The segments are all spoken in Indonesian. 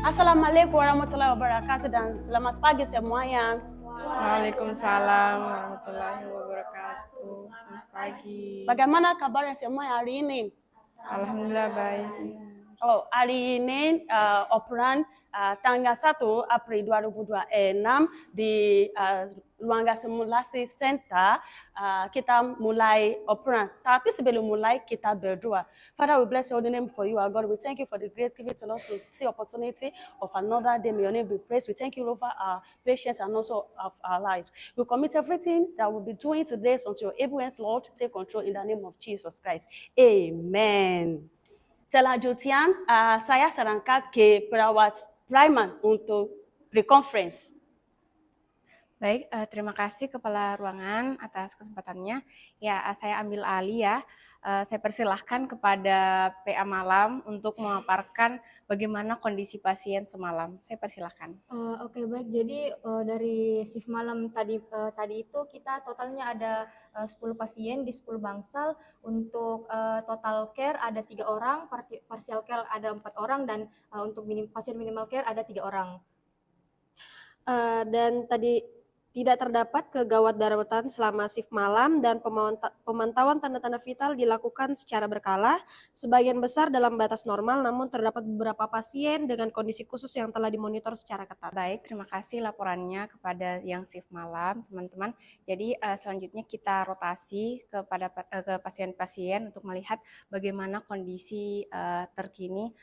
Assalamualaikum warahmatullahi wabarakatuh dan selamat pagi semuanya. Waalaikumsalam warahmatullahi wabarakatuh. Selamat pagi. Bagaimana kabarnya semuanya hari ini? Alhamdulillah baik. Hari ini operan tanggal 1 April 2026 di Ruang Simulasi Center kita mulai operan. Tapi sebelum mulai kita berdoa. Father, we bless your name for you, our God. We thank you for the grace given to us to see opportunity of another day. May your name be praised. We thank you over our patience and also of our lives. We commit everything that we'll be doing today unto your able hands, Lord, to take control in the name of Jesus Christ. Amen. Selanjutnya, saya serangkat ke perawat Praiman untuk pre-conference. Baik, terima kasih Kepala Ruangan atas kesempatannya. Ya, saya ambil alih ya. Saya persilahkan kepada PA Malam untuk memaparkan bagaimana kondisi pasien semalam. Saya persilahkan. Oke, baik. Jadi dari shift malam tadi itu kita totalnya ada 10 pasien di 10 bangsal. Untuk total care ada 3 orang, partial care ada 4 orang, dan untuk pasien minimal care ada 3 orang. Dan tadi tidak terdapat kegawat daruratan selama shift malam dan pemantauan tanda-tanda vital dilakukan secara berkala, sebagian besar dalam batas normal, namun terdapat beberapa pasien dengan kondisi khusus yang telah dimonitor secara ketat. Baik, terima kasih laporannya kepada yang shift malam, teman-teman. Jadi selanjutnya kita rotasi kepada ke pasien-pasien untuk melihat bagaimana kondisi terkini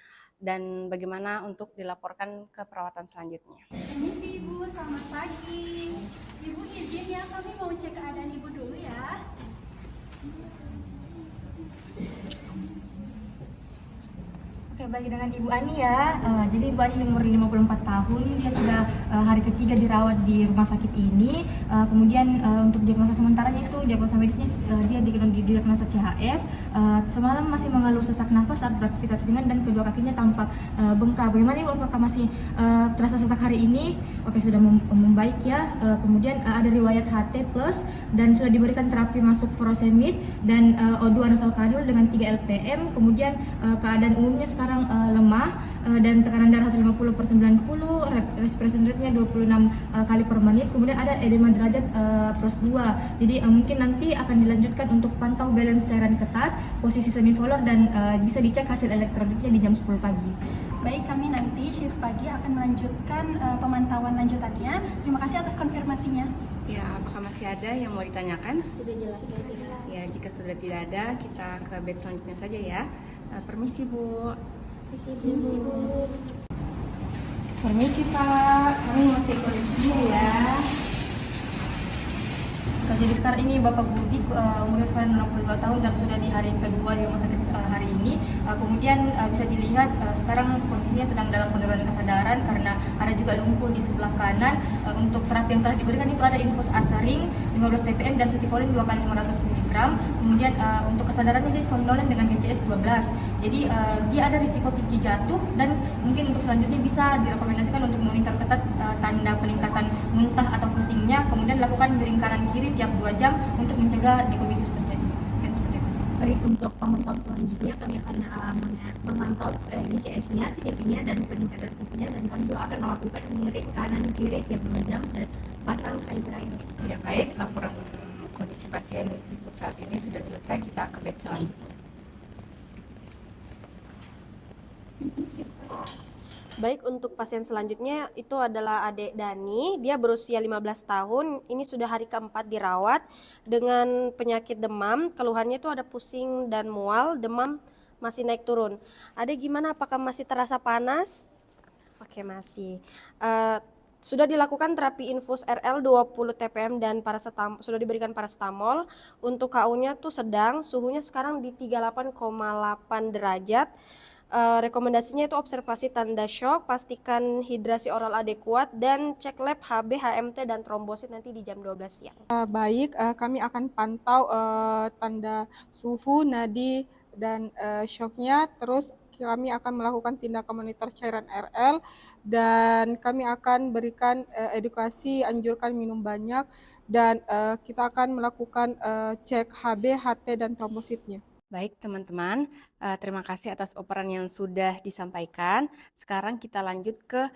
dan bagaimana untuk dilaporkan ke perawatan selanjutnya. Permisi Ibu, selamat pagi. Ibu izin ya, kami mau cek keadaan Ibu dulu ya. Oke, baik, dengan Ibu Ani ya. Jadi Ibu Ani umur 54 tahun, dia sudah hari ketiga dirawat di rumah sakit ini. Kemudian untuk diagnosa sementaranya itu, diagnosa medisnya dia diagnosa CHF. Semalam masih mengeluh sesak nafas saat beraktivitas ringan dan kedua kakinya tampak bengkak. Bagaimana Ibu, apakah masih terasa sesak hari ini? Oke, sudah membaik ya. Kemudian ada riwayat HT plus dan sudah diberikan terapi masuk furosemid dan O2 nasal kanul dengan 3 LPM. Kemudian keadaan umumnya sekarang lemah dan tekanan darah 150/90, respiration rate-nya 26 kali per menit. Kemudian ada edema derajat +2. Jadi mungkin nanti akan dilanjutkan untuk pantau balance cairan ketat, posisi semipolar, dan bisa dicek hasil elektroditnya di jam 10 pagi. Baik, kami nanti shift pagi akan melanjutkan pemantauan lanjutannya. Terima kasih atas konfirmasinya. Ya, apakah masih ada yang mau ditanyakan? Sudah jelas. Ya, jika sudah tidak ada, kita ke bed selanjutnya saja ya. Permisi Bu. Permisi Bu. Permisi Pak, kami mau cek kondisinya ya. Jadi sekarang ini Bapak Budi umurnya sekarang 62 tahun dan sudah di hari kedua di rumah sakit hari ini. Kemudian bisa dilihat sekarang kondisinya sedang dalam penurunan kesadaran karena ada juga lumpuh di sebelah kanan. Untuk terapi yang telah diberikan itu ada infus asaring 15 TPM dan ceticolin 2 kali 500 mg. Kemudian untuk kesadarannya dia somnolen dengan GCS 12. Jadi dia ada risiko tinggi jatuh dan mungkin untuk selanjutnya bisa direkomendasikan untuk monitor ketat tanda peningkatan muntah atau pusingnya. Kemudian lakukan miring kanan kiri tiap 2 jam untuk mencegah dekubitus terjadi. Baik, untuk pemantauan selanjutnya kami akan memantau GCS-nya, TDP-nya, dan peningkatan tubuhnya, dan kami juga akan melakukan miring kanan kiri tiap 2 jam dan pasang sentrain. Ya, baik, laporan kondisi pasien untuk saat ini sudah selesai, kita ke bed selanjutnya. Baik, untuk pasien selanjutnya itu adalah adik Dani. Dia berusia 15 tahun. Ini sudah hari keempat dirawat dengan penyakit demam. Keluhannya itu ada pusing dan mual, demam masih naik turun. Adik gimana? Apakah masih terasa panas? Oke, masih. Sudah dilakukan terapi infus RL 20 TPM dan sudah diberikan paracetamol. Untuk KU-nya tuh sedang, suhunya sekarang di 38,8 derajat. Rekomendasinya itu observasi tanda shock, pastikan hidrasi oral adekuat, dan cek lab HB, HMT, dan trombosit nanti di jam 12 siang. Baik, kami akan pantau tanda suhu, nadi, dan shocknya. Terus kami akan melakukan tindakan monitor cairan RL dan kami akan berikan edukasi, anjurkan minum banyak, dan kita akan melakukan cek HB, HT, dan trombositnya. Baik teman-teman, terima kasih atas operan yang sudah disampaikan. Sekarang kita lanjut ke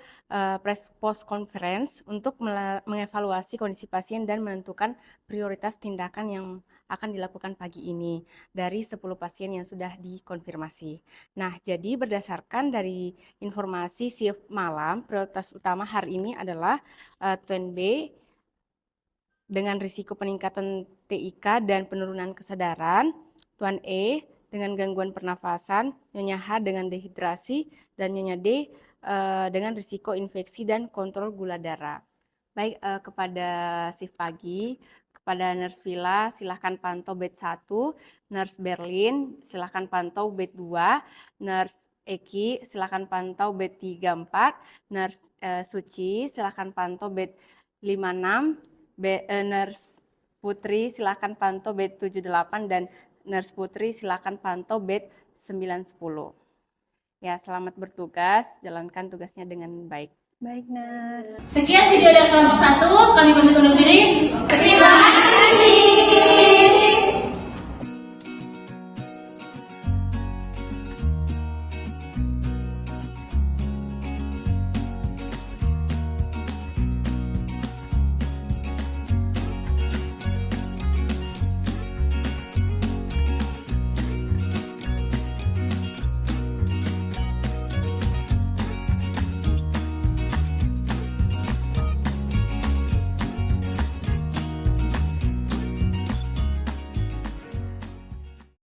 post conference untuk mengevaluasi kondisi pasien dan menentukan prioritas tindakan yang akan dilakukan pagi ini dari 10 pasien yang sudah dikonfirmasi. Nah, jadi berdasarkan dari informasi shift malam, prioritas utama hari ini adalah Tuan B dengan risiko peningkatan TIK dan penurunan kesadaran, Tuan E dengan gangguan pernafasan, Nyonya H dengan dehidrasi, dan Nyonya D dengan risiko infeksi dan kontrol gula darah. Baik, kepada shift pagi, kepada Nurse Villa silahkan pantau bed 1, Nurse Berlin silahkan pantau bed 2, Nurse Eki silahkan pantau bed 34, Nurse Suci silahkan pantau bed 56, Nurse Putri silahkan pantau bed 78, dan Nurse Putri silakan pantau bed 910. Ya, selamat bertugas, jalankan tugasnya dengan baik. Baik, Nurse. Sekian video dari kelompok 1, kami pamit undur diri. Terima kasih.